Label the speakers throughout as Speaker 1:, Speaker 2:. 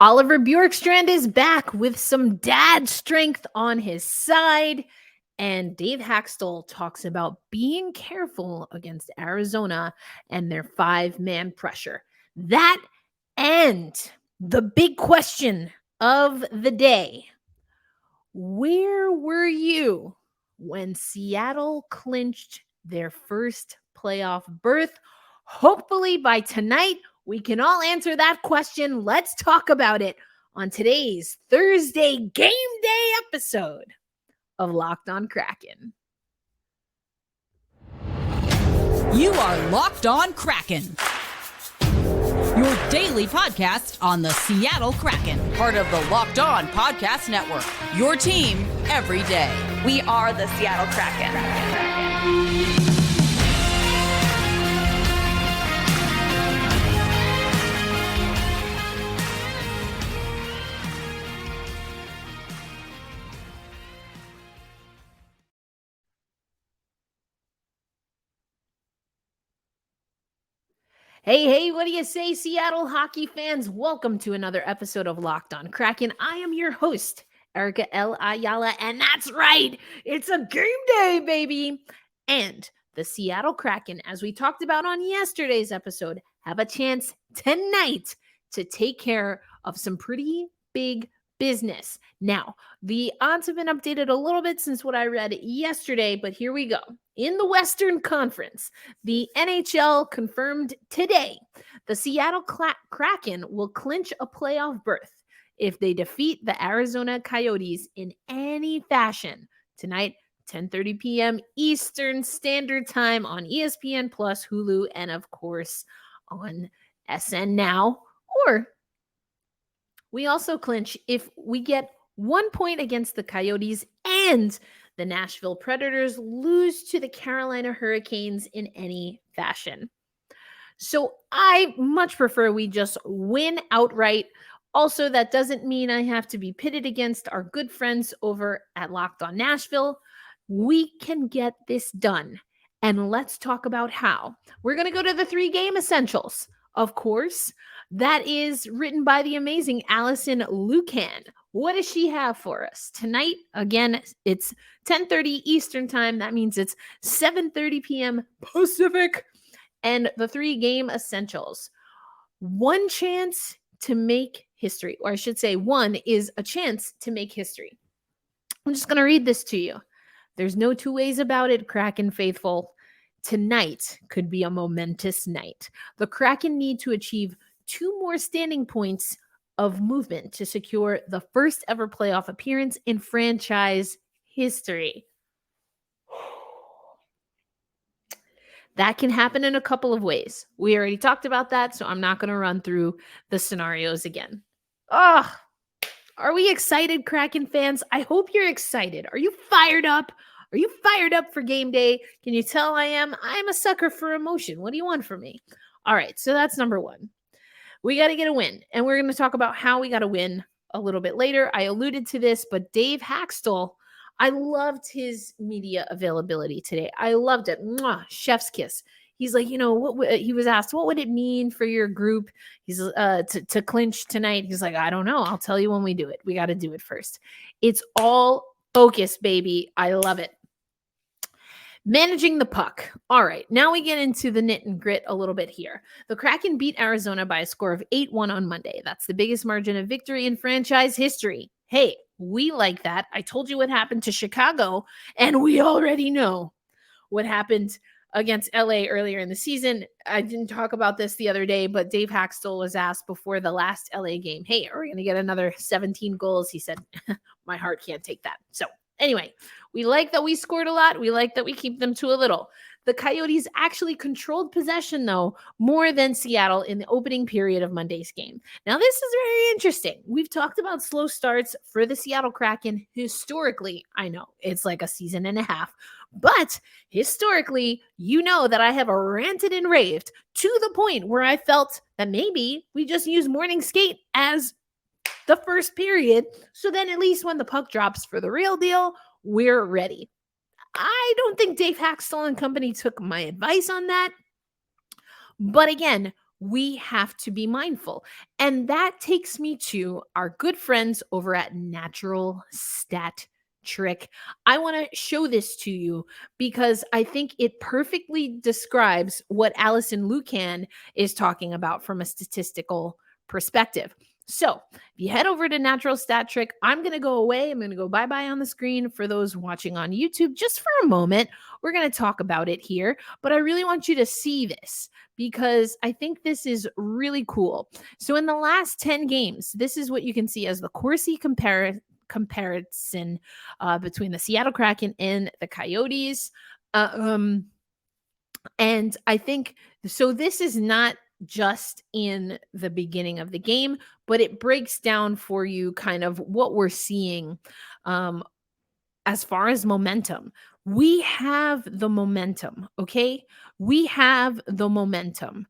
Speaker 1: Oliver Bjorkstrand is back with some dad strength on his side. And Dave Haxtell talks about being careful against Arizona and their 5-man pressure. That and the big question of the day. Where were you when Seattle clinched their first playoff berth? Hopefully by tonight, we can all answer that question. Let's talk about it on today's Thursday game day episode of Locked On Kraken.
Speaker 2: You are Locked On Kraken, your daily podcast on the Seattle Kraken, part of the Locked On Podcast Network, your team every day.
Speaker 3: We are the Seattle Kraken.
Speaker 1: Hey, what do you say, Seattle hockey fans? Welcome to another episode of Locked On Kraken. I am your host, Erica L. Ayala, and that's right, it's a game day, baby. And the Seattle Kraken, as we talked about on yesterday's episode, have a chance tonight to take care of some pretty big business. Now, the odds have been updated a little bit since what I read yesterday, but here we go. In the Western Conference, the NHL confirmed today the Seattle Kraken will clinch a playoff berth if they defeat the Arizona Coyotes in any fashion tonight, 10:30 p.m. Eastern Standard Time on ESPN Plus, Hulu, and of course on SN Now. Or we also clinch if we get 1 point against the Coyotes and the Nashville Predators lose to the Carolina Hurricanes in any fashion. So I much prefer we just win outright. Also, that doesn't mean I have to be pitted against our good friends over at Locked On Nashville. We can get this done. And let's talk about how. We're going to go to the 3-game essentials. Of course, that is written by the amazing Allison Lucan. What does she have for us tonight? Again, it's 10:30 Eastern Time. That means it's 7:30 p.m. Pacific. And the 3-game essentials. One chance to make history, or I should say one is a chance to make history. I'm just going to read this to you. There's no two ways about it, Kraken faithful. Tonight could be a momentous night. The Kraken need to achieve 2 more standing points of movement to secure the first ever playoff appearance in franchise history. That can happen in a couple of ways. We already talked about that, so I'm not going to run through the scenarios again. Are we excited, Kraken fans? I hope you're excited. Are you fired up? Are you fired up for game day? Can you tell I am? I'm a sucker for emotion. What do you want from me? All right, so that's number 1. We got to get a win, and we're going to talk about how we got to win a little bit later. I alluded to this, but Dave Haxtell, I loved his media availability today. I loved it. Mwah, chef's kiss. He's like, he was asked, what would it mean for your group? He's to clinch tonight. He's like, I don't know. I'll tell you when we do it. We got to do it first. It's all focus, baby. I love it. Managing the puck. All right, now we get into the knit and grit a little bit here. The Kraken beat Arizona by a score of 8-1 on Monday. That's the biggest margin of victory in franchise history. Hey, we like that. I told you what happened to Chicago, and we already know what happened against LA earlier in the season. I didn't talk about this the other day, but Dave Haxtell was asked before the last LA game, hey, are we going to get another 17 goals? He said, my heart can't take that. So anyway, we like that we scored a lot. We like that we keep them to a little. The Coyotes actually controlled possession, though, more than Seattle in the opening period of Monday's game. Now, this is very interesting. We've talked about slow starts for the Seattle Kraken historically. I know it's like a season and a half, but historically, you know that I have ranted and raved to the point where I felt that maybe we just use morning skate as the first period. So then at least when the puck drops for the real deal, we're ready. I don't think Dave Haxtell and company took my advice on that. But again, we have to be mindful. And that takes me to our good friends over at Natural Stat Trick. I want to show this to you because I think it perfectly describes what Allison Lucan is talking about from a statistical perspective. So if you head over to Natural Stat Trick, I'm going to go away. I'm going to go bye-bye on the screen for those watching on YouTube just for a moment. We're going to talk about it here, but I really want you to see this because I think this is really cool. So in the last 10 games, this is what you can see as the Corsi comparison between the Seattle Kraken and the Coyotes. And I think, so this is not just in the beginning of the game, but it breaks down for you kind of what we're seeing as far as momentum. We have the momentum, okay? We have the momentum.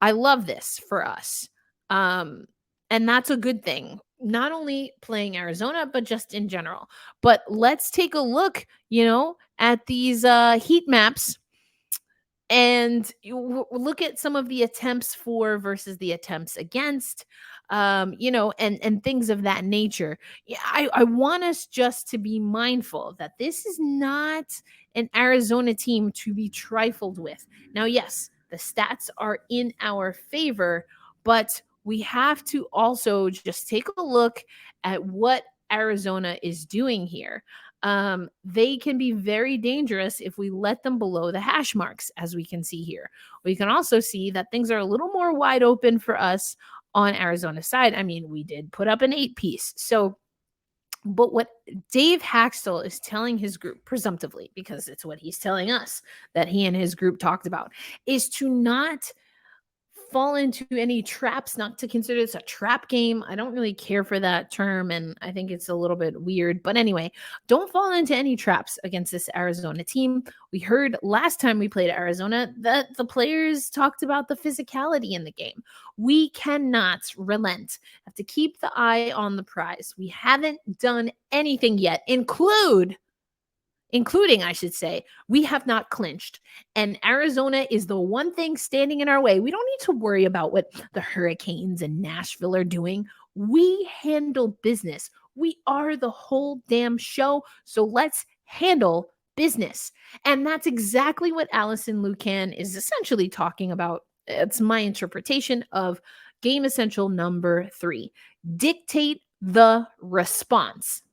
Speaker 1: I love this for us. And that's a good thing. Not only playing Arizona, but just in general. But let's take a look, at these heat maps and look at some of the attempts for versus the attempts against, and things of that nature. Yeah, I want us just to be mindful that this is not an Arizona team to be trifled with. Now, yes, the stats are in our favor, but we have to also just take a look at what Arizona is doing here. They can be very dangerous if we let them below the hash marks, as we can see here. We can also see that things are a little more wide open for us on Arizona's side. I mean, we did put up an 8-piece. So, but what Dave Haxtell is telling his group, presumptively, because it's what he's telling us that he and his group talked about, is to not fall into any traps, not to consider this a trap game. I don't really care for that term, and I think it's a little bit weird. But anyway, don't fall into any traps against this Arizona team. We heard last time we played Arizona that the players talked about the physicality in the game. We cannot relent. Have to keep the eye on the prize. We haven't done anything yet, including, I should say, we have not clinched. And Arizona is the one thing standing in our way. We don't need to worry about what the Hurricanes and Nashville are doing. We handle business. We are the whole damn show. So let's handle business. And that's exactly what Allison Lucan is essentially talking about. It's my interpretation of game essential number 3. Dictate the response.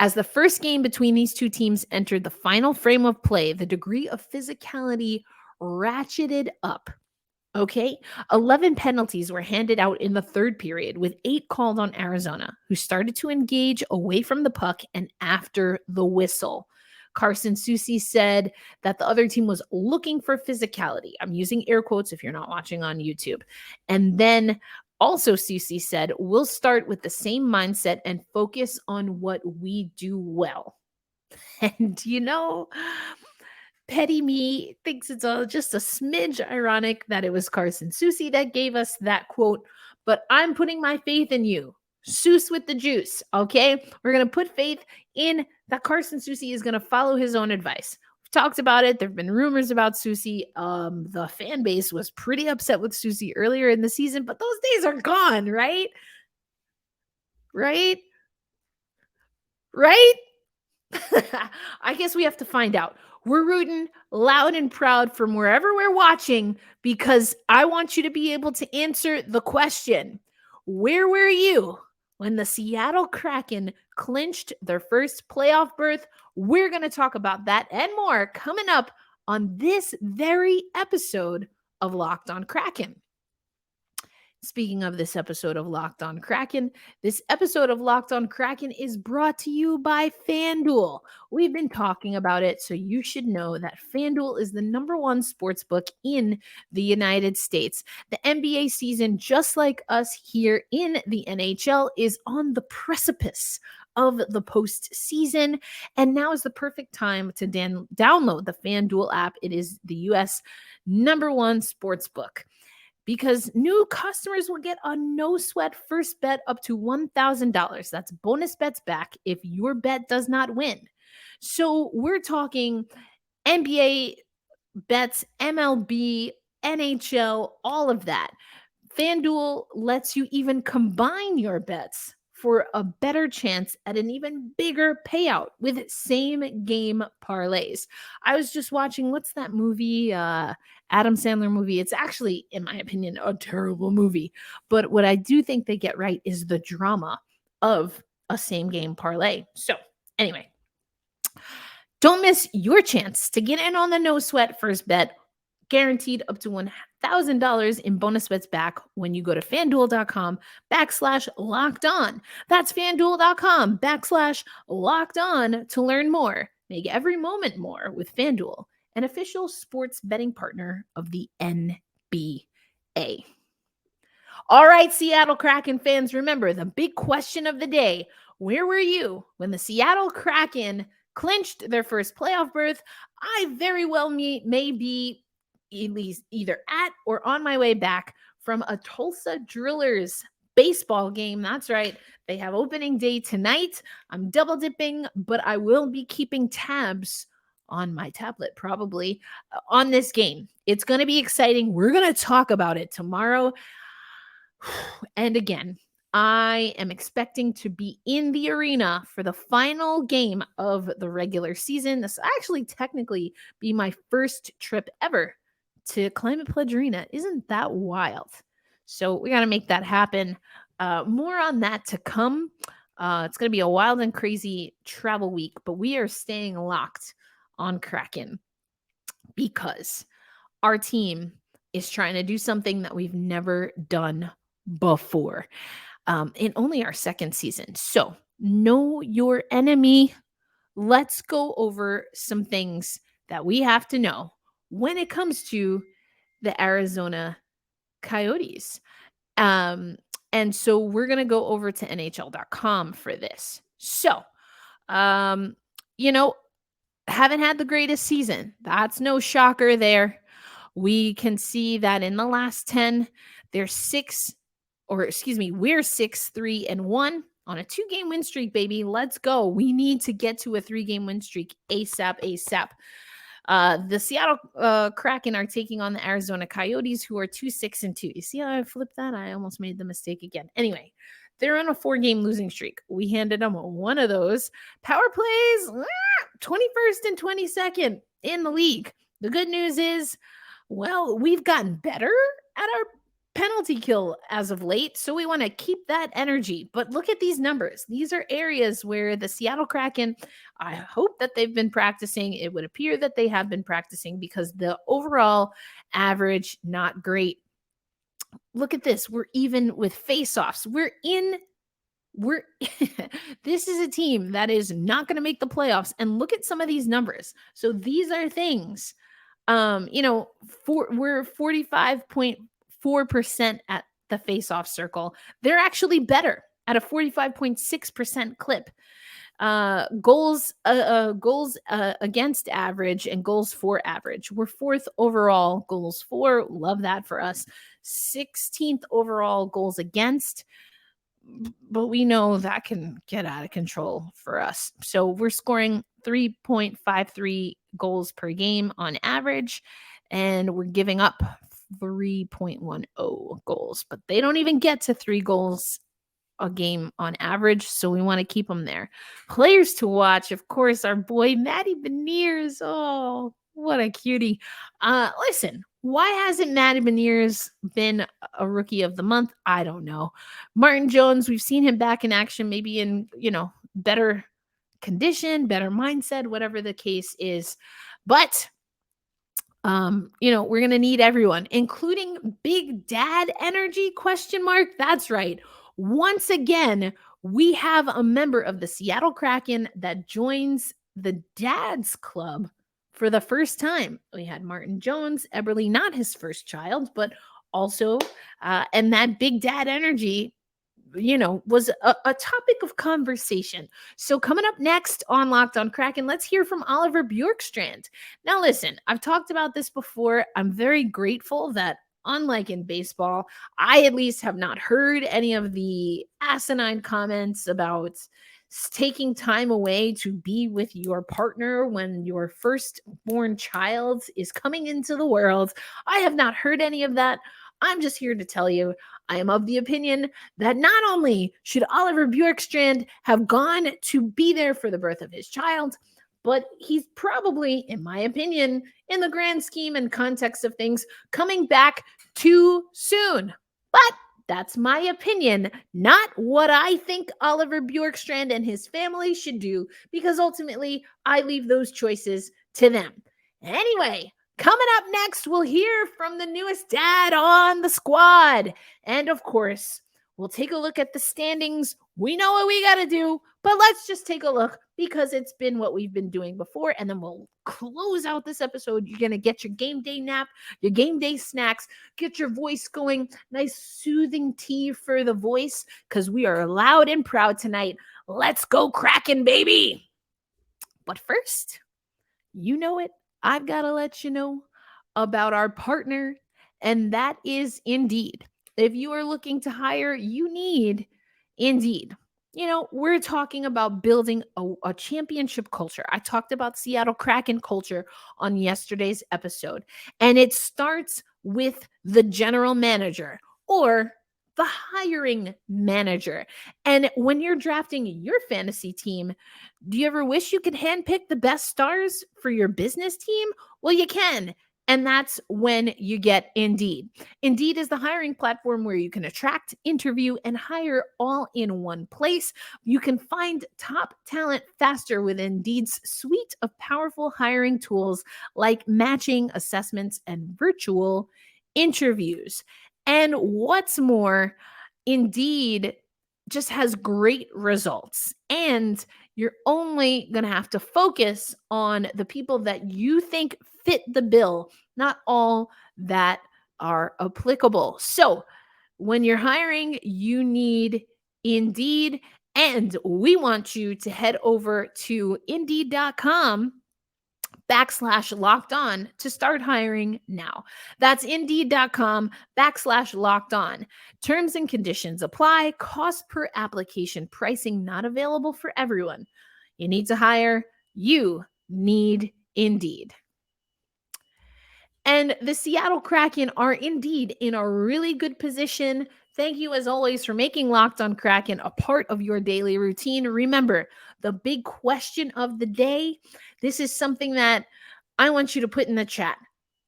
Speaker 1: As the first game between these two teams entered the final frame of play, the degree of physicality ratcheted up. Okay, 11 penalties were handed out in the third period, with 8 called on Arizona, who started to engage away from the puck and after the whistle. Carson Soucy said that the other team was looking for physicality. I'm using air quotes if you're not watching on YouTube. And then also, Soucy said, we'll start with the same mindset and focus on what we do well. And, petty me thinks it's just a smidge ironic that it was Carson Soucy that gave us that quote, but I'm putting my faith in you. Seuss with the juice, okay? We're going to put faith in that Carson Soucy is going to follow his own advice. Talked about it. There have been rumors about Soucy. The fan base was pretty upset with Soucy earlier in the season, but those days are gone, right? Right? I guess we have to find out. We're rooting loud and proud from wherever we're watching because I want you to be able to answer the question, where were you when the Seattle Kraken clinched their first playoff berth? We're going to talk about that and more coming up on this very episode of Locked On Kraken. Speaking of this episode of Locked On Kraken, this episode of Locked On Kraken is brought to you by FanDuel. We've been talking about it, so you should know that FanDuel is the #1 sportsbook in the United States. The NBA season, just like us here in the NHL, is on the precipice of the postseason, and now is the perfect time to download the FanDuel app. It is the U.S. #1 sportsbook, because new customers will get a no-sweat first bet up to $1,000. That's bonus bets back if your bet does not win. So we're talking NBA bets, MLB, NHL, all of that. FanDuel lets you even combine your bets for a better chance at an even bigger payout with same game parlays. I was just watching, what's that movie? Adam Sandler movie. It's actually, in my opinion, a terrible movie. But what I do think they get right is the drama of a same game parlay. So, anyway, don't miss your chance to get in on the no sweat first bet, guaranteed up to $1,000 in bonus bets back when you go to fanduel.com/locked on. That's fanduel.com/locked on to learn more. Make every moment more with FanDuel, an official sports betting partner of the NBA. All right, Seattle Kraken fans, remember the big question of the day. Where were you when the Seattle Kraken clinched their first playoff berth? I very well may be at least either at or on my way back from a Tulsa Drillers baseball game. That's right. They have opening day tonight. I'm double dipping, but I will be keeping tabs on my tablet probably on this game. It's going to be exciting. We're going to talk about it tomorrow. And again, I am expecting to be in the arena for the final game of the regular season. This will actually technically be my first trip ever to Climate Pledge Arena. Isn't that wild? So we got to make that happen. More on that to come. It's going to be a wild and crazy travel week, but we are staying locked on Kraken because our team is trying to do something that we've never done before in only our second season. So know your enemy. Let's go over some things that we have to know when it comes to the Arizona Coyotes. And so we're going to go over to NHL.com for this. So, haven't had the greatest season. That's no shocker there. We can see that in the last 10, we're 6-3-1 on a 2-game win streak, baby. Let's go. We need to get to a 3-game win streak ASAP. The Seattle Kraken are taking on the Arizona Coyotes, who are 2-6-2. You see how I flipped that? I almost made the mistake again. Anyway, they're on a 4-game losing streak. We handed them one of those. Power plays, 21st and 22nd in the league. The good news is, well, we've gotten better at our penalty kill as of late, so we want to keep that energy. But look at these numbers. These are areas where the Seattle Kraken, I hope that they've been practicing. It would appear that they have been practicing because the overall average, not great. Look at this. We're even with face-offs. This is a team that is not going to make the playoffs. And look at some of these numbers. So these are things, we're 45.4% at the face-off circle. They're actually better at a 45.6% clip. Goals against average and goals for average. We're 4th overall goals for. Love that for us. 16th overall goals against. But we know that can get out of control for us. So we're scoring 3.53 goals per game on average, and we're giving up 3.10 goals. But they don't even get to 3 goals a game on average, so we want to keep them there. Players to watch, of course, our boy Matty Beniers. Oh, what a cutie. Listen, why hasn't Matty Beniers been a rookie of the month? I don't know. Martin Jones, we've seen him back in action, maybe in, better condition, better mindset, whatever the case is. But we're going to need everyone, including Big Dad Energy ? That's right. Once again, we have a member of the Seattle Kraken that joins the Dads Club for the first time. We had Martin Jones, Eberle, not his first child, but also, and that Big Dad Energy, was a topic of conversation. So coming up next on Locked on Kraken, let's hear from Oliver Bjorkstrand. Now, listen, I've talked about this before. I'm very grateful that, unlike in baseball, I at least have not heard any of the asinine comments about taking time away to be with your partner when your firstborn child is coming into the world. I have not heard any of that. I'm just here to tell you, I am of the opinion that not only should Oliver Bjorkstrand have gone to be there for the birth of his child, but he's probably, in my opinion, in the grand scheme and context of things, coming back too soon. But that's my opinion, not what I think Oliver Bjorkstrand and his family should do, because ultimately I leave those choices to them. Anyway, coming up next, we'll hear from the newest dad on the squad. And of course, we'll take a look at the standings. We know what we got to do, but let's just take a look because it's been what we've been doing before. And then we'll close out this episode. You're going to get your game day nap, your game day snacks, get your voice going, nice soothing tea for the voice because we are loud and proud tonight. Let's go Kraken, baby. But first, you know it. I've got to let you know about our partner, and that is Indeed. If you are looking to hire, you need Indeed. You know, we're talking about building a championship culture. I talked about Seattle Kraken culture on yesterday's episode, and it starts with the general manager or the hiring manager. And when you're drafting your fantasy team, do you ever wish you could handpick the best stars for your business team? Well, you can. And that's when you get Indeed. Indeed is the hiring platform where you can attract, interview, and hire all in one place. You can find top talent faster with Indeed's suite of powerful hiring tools like matching, assessments, and virtual interviews. And what's more, Indeed just has great results. And you're only going to have to focus on the people that you think fit the bill, not all that are applicable. So when you're hiring, you need Indeed. And we want you to head over to Indeed.com/locked on to start hiring now. That's Indeed.com/locked on. Terms and conditions apply. Cost per application. Pricing not available for everyone. You need to hire. You need Indeed. And the Seattle Kraken are indeed in a really good position. Thank you, as always, for making Locked on Kraken a part of your daily routine. Remember, the big question of the day, this is something that I want you to put in the chat,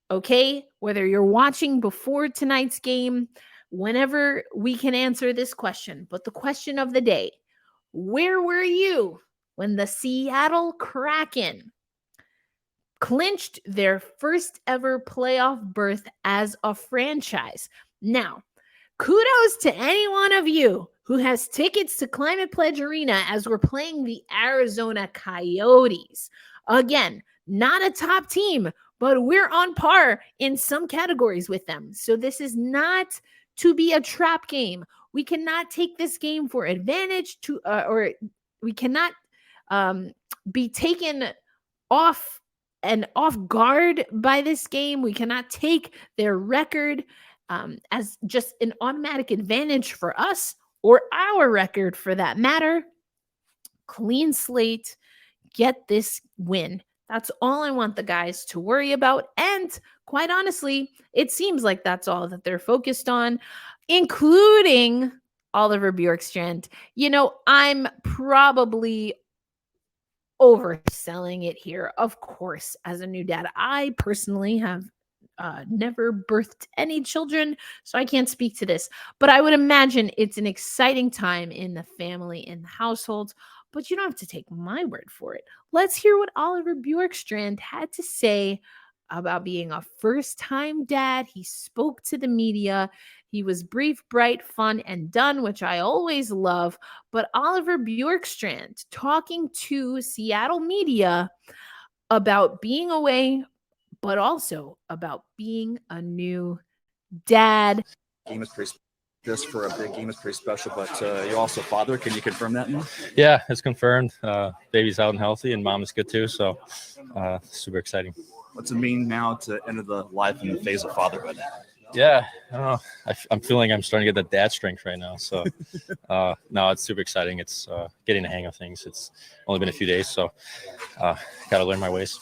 Speaker 1: okay? Whether you're watching before tonight's game, whenever we can answer this question. But the question of the day, where were you when the Seattle Kraken clinched their first ever playoff berth as a franchise? Now, kudos to any one of you who has tickets to Climate Pledge Arena as we're playing the Arizona Coyotes. Again, not a top team, but we're on par in some categories with them. So this is not to be a trap game. We cannot take this game for advantage or we cannot be taken off guard by this game. We cannot take their record as just an automatic advantage for us or our record for that matter. Clean slate, get this win. That's all I want the guys to worry about. And quite honestly, it seems like that's all that they're focused on, including Oliver Bjorkstrand. You know, I'm probably overselling it here. Of course, as a new dad, I personally have never birthed any children, so I can't speak to this. But I would imagine it's an exciting time in the family, in the household. But you don't have to take my word for it. Let's hear what Oliver Bjorkstrand had to say about being a first-time dad. He spoke to the media. He was brief, bright, fun, and done, which I always love. But Oliver Bjorkstrand talking to Seattle media about being away, but also about being a new dad.
Speaker 4: Game is pretty just for a big game is pretty special, but you're also a father. Can you confirm that now?
Speaker 5: Yeah, it's confirmed. Baby's out and healthy, and mom is good too. So super exciting.
Speaker 4: What's it mean now to enter the life and the phase of fatherhood?
Speaker 5: Yeah, I don't know. I'm feeling I'm starting to get the dad strength right now. So, no, it's super exciting. It's getting the hang of things. It's only been a few days, so got to learn my ways.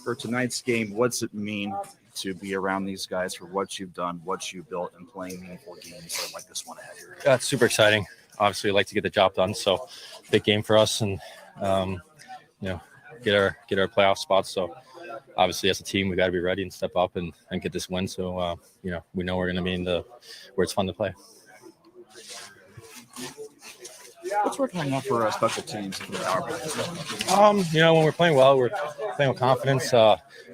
Speaker 4: For tonight's game, what's it mean to be around these guys for what you've done, what you built, and playing meaningful games like this one ahead here?
Speaker 5: Yeah, it's super exciting. Obviously, we like to get the job done, so big game for us, and get our playoff spots. So obviously, as a team, we got to be ready and step up and get this win. So we know we're going to be in where it's fun to play.
Speaker 4: What's working out for special teams for the power play?
Speaker 5: When we're playing well, we're playing with confidence,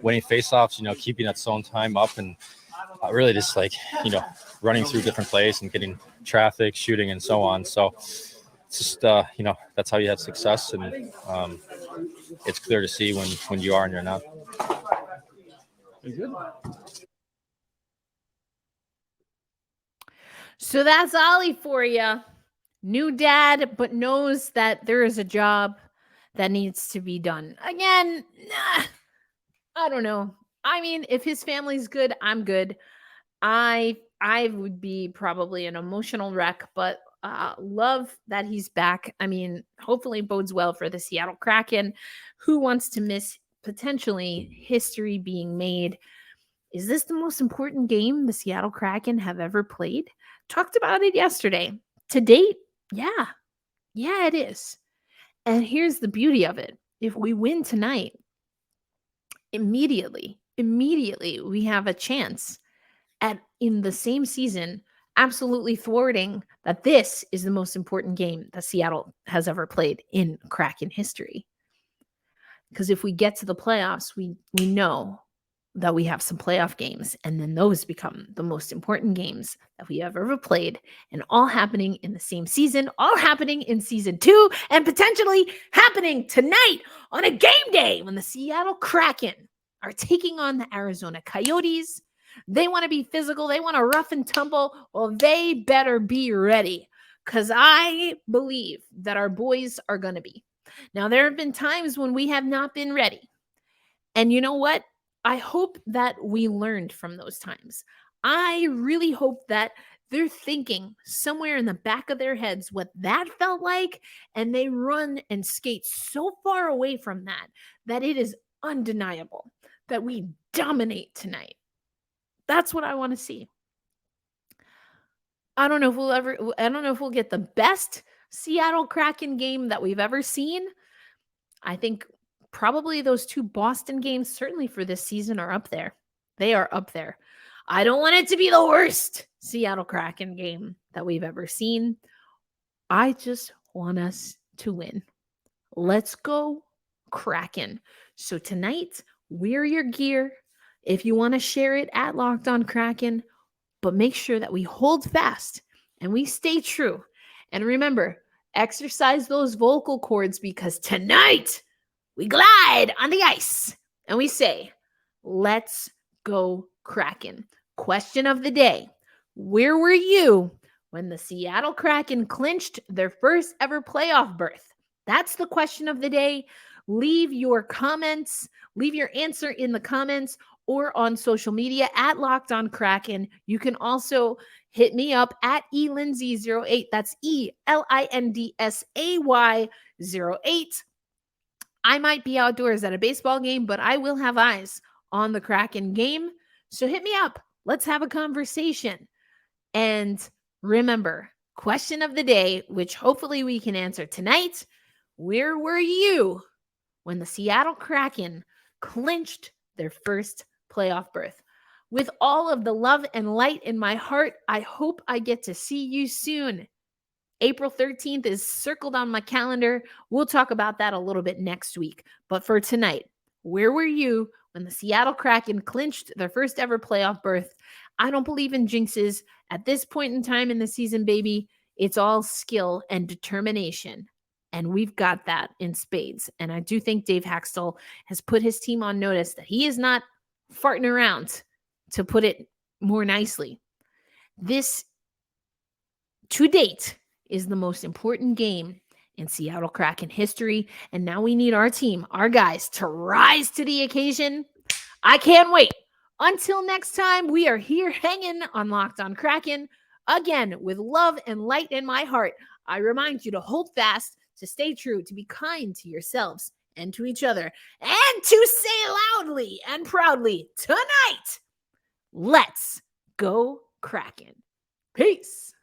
Speaker 5: winning faceoffs, keeping that zone time up, and really just running through different plays and getting traffic, shooting, and so on. So it's just that's how you have success, and it's clear to see when you are and you're not.
Speaker 4: Good.
Speaker 1: So that's Ollie for you. New dad, but knows that there is a job that needs to be done. Again, I don't know. I mean, if his family's good, I'm good. I would be probably an emotional wreck, but love that he's back. I mean, hopefully bodes well for the Seattle Kraken. Who wants to miss potentially history being made? Is this the most important game the Seattle Kraken have ever played? Talked about it yesterday. To date, yeah, it is. And here's the beauty of it. If we win tonight, immediately, we have a chance at in the same season, absolutely thwarting that this is the most important game that Seattle has ever played in Kraken history. Because if we get to the playoffs, we know that we have some playoff games, and then those become the most important games that we have ever played, and all happening in the same season, all happening in season 2, and potentially happening tonight on a game day when the Seattle Kraken are taking on the Arizona Coyotes. They want to be physical. They want to rough and tumble. Well, they better be ready, because I believe that our boys are going to be. Now, there have been times when we have not been ready. And you know what? I hope that we learned from those times. I really hope that they're thinking somewhere in the back of their heads what that felt like, and they run and skate so far away from that it is undeniable that we dominate tonight. That's what I want to see. I don't know if we'll get the best Seattle Kraken game that we've ever seen. I think probably those 2 Boston games, certainly for this season, are up there. They are up there. I don't want it to be the worst Seattle Kraken game that we've ever seen. I just want us to win. Let's go Kraken. So tonight, wear your gear. If you want to share it at Locked On Kraken, but make sure that we hold fast and we stay true. And remember, exercise those vocal cords, because tonight we glide on the ice and we say, let's go Kraken. Question of the day. Where were you when the Seattle Kraken clinched their first ever playoff berth? That's the question of the day. Leave your comments, leave your answer in the comments or on social media at Locked On Kraken. You can also hit me up at elindsay08. That's ELINDSAY08. I might be outdoors at a baseball game, but I will have eyes on the Kraken game. So hit me up. Let's have a conversation. And remember, question of the day, which hopefully we can answer tonight. Where were you when the Seattle Kraken clinched their first playoff berth? With all of the love and light in my heart, I hope I get to see you soon. April 13th is circled on my calendar. We'll talk about that a little bit next week. But for tonight, where were you when the Seattle Kraken clinched their first ever playoff berth? I don't believe in jinxes. At this point in time in the season, baby, it's all skill and determination. And we've got that in spades. And I do think Dave Haxtell has put his team on notice that he is not farting around, to put it more nicely. This, to date, is the most important game in Seattle Kraken history. And now we need our team, our guys, to rise to the occasion. I can't wait. Until next time, we are here hanging on Locked On Kraken. Again, with love and light in my heart, I remind you to hold fast, to stay true, to be kind to yourselves and to each other, and to say loudly and proudly tonight, let's go Kraken. Peace.